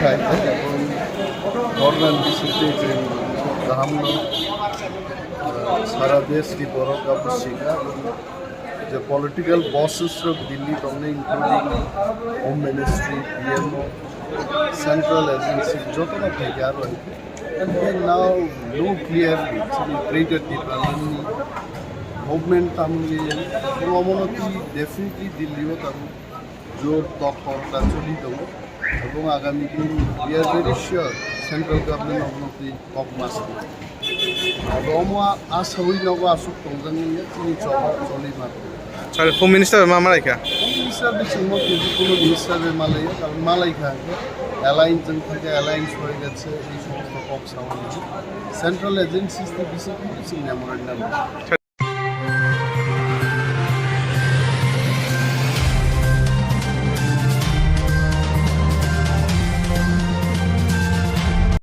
Makhainai এবং government বিশেষে যে গাহামনো সারা দেশ কি বড় কাপড় the political bosses of Delhi, including Home Ministry, PMO, Central Agency, Jotana Thegaro, and they now know clearly created the Pranani movement, definitely Delhi was Jor Top or Tacholi, এবং আগামী দিন we are very sure central government of the top master. Roma Asawi Nogo Asuk Tongjaknaya, Choba, Choba. R home minister মামারাইকা minister বেশিরভাগ কোনো মিনিস্টারের Malaika alliance থেকে alliance হয়ে গেছে এই সমস্ত পক্স আমাদের সেন্ট্রাল এজেন্সিস বিশেষ কিছু মেমোরেন্ডাম